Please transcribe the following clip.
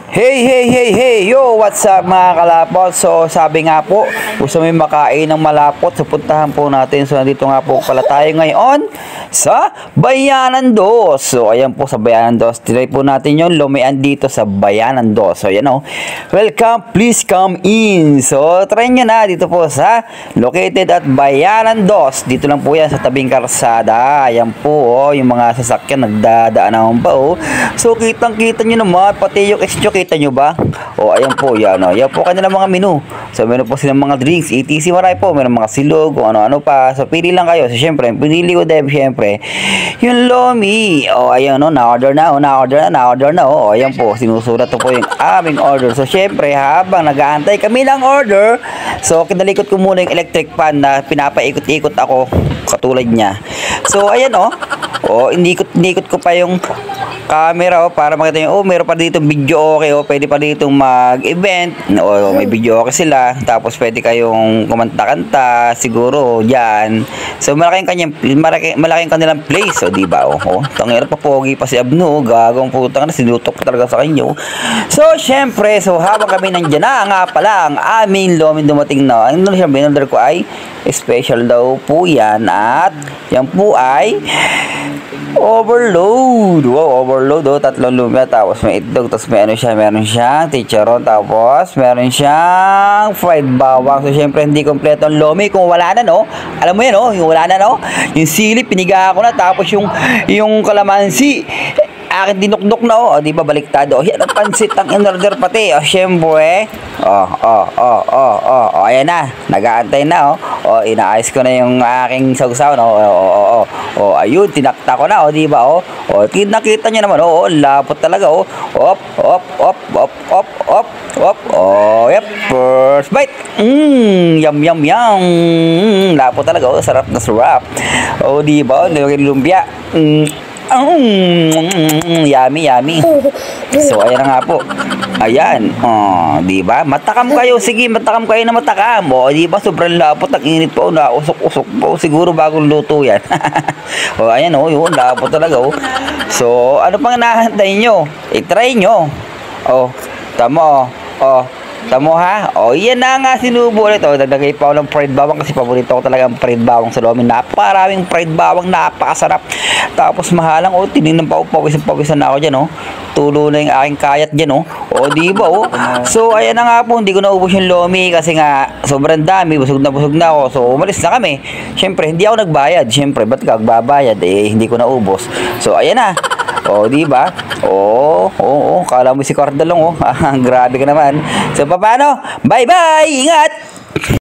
Hey, hey, hey, hey, yo, what's up mga kalapot? So, sabi nga po, gusto mo yung makain ng malapot, so puntahan po natin. So, nandito nga po pala tayo ngayon sa Bayanan 2. So, ayan po sa Bayanan 2. Try po natin yung lumian dito sa Bayanan 2. So, ayan o. Welcome, please come in. So, try nyo na dito po sa located at Bayanan 2. Dito lang po yan sa tabing karsada. Ayan po, yung mga sasakyan nagdadaan naman pa o. So, kitang-kita nyo naman, pati yung extra kita nyo ba? O, ayan po, yan o. Yan po kanilang mga menu. So, meron po silang mga drinks, etc. Marami po. Meron mga silog, kung ano-ano pa. So, pili lang kayo. So, syempre, pinili ko din, syempre, yung lomi. O, ayan o, na-order na o, na-order na o. Ayan po, sinusulat po yung aming order. So, syempre, habang nag-aantay kami ng order, so, kinalikot ko muna yung electric fan na pinapaikot-ikot ako, katulad niya. So, ayan o. O, inikot ko pa yung camera para makita nyo, meron pa dito video okay, pwede pa dito mag-event, may video okay sila, tapos pwede kayong kumanta-kanta, siguro, dyan. So, malaking kanilang place, di ba, tangero pa, pogi pa si Abno, gagawang putang na, sinutok pa talaga sa kanyo. So, syempre, habang kami nandyan nga pala, ang aming lomin dumating na, ang binonder ko ay special daw po yan, at yan po ay overload. Wow, overload tatlong lumya, tapos may itlog, tapos meron siyang chicharon, tapos meron siyang fried bawang. So syempre hindi kompleto ang lomi kung wala na, no? Alam mo yan, yung wala na, no? Yung sili piniga ko na, tapos yung kalamansi akin dinukdok na, di ba, baliktad, yan ang pansit ang in-order pati, syempre, ayan na, nag-aantay na, inaayos ko na yung aking sausaw, ayun, tinakta ko na, di ba, nakita nyo naman, lapot talaga, yep, first bite, yum, lapot talaga, sarap na sarap, di ba, lumpia, yummy. So, ayan na nga po. Ayan. Di ba? Matakam kayo. Sige, matakam kayo na matakam. Di ba? Sobrang lapot. Ang init po. Nausok-usok po. Siguro bagong luto yan. Ayan, yun. Lapot talaga, So, ano pang nahantay nyo? I-try nyo. Tamo. Tamo ha? Yan na nga, sinubo ulit. Nagdagay pa ako ng fried bawang kasi paborito ko talaga ang fried bawang sa lomi. Napakaraming fried bawang, napakasarap. Tapos mahalang, tinignan pa ako, pawisan na ako dyan, Tulo na yung aking kayat dyan, di ba, So, ayan na nga po, hindi ko naubos yung lomi kasi nga, sobrang dami, busog na ako. So, umalis na kami. Siyempre, hindi ako nagbayad. Siyempre, ba't ka magbabayad? Hindi ko naubos. So, ayan na. Di ba? Kala mo si Cordalong, grabe ka naman. So, paano? Bye-bye! Ingat!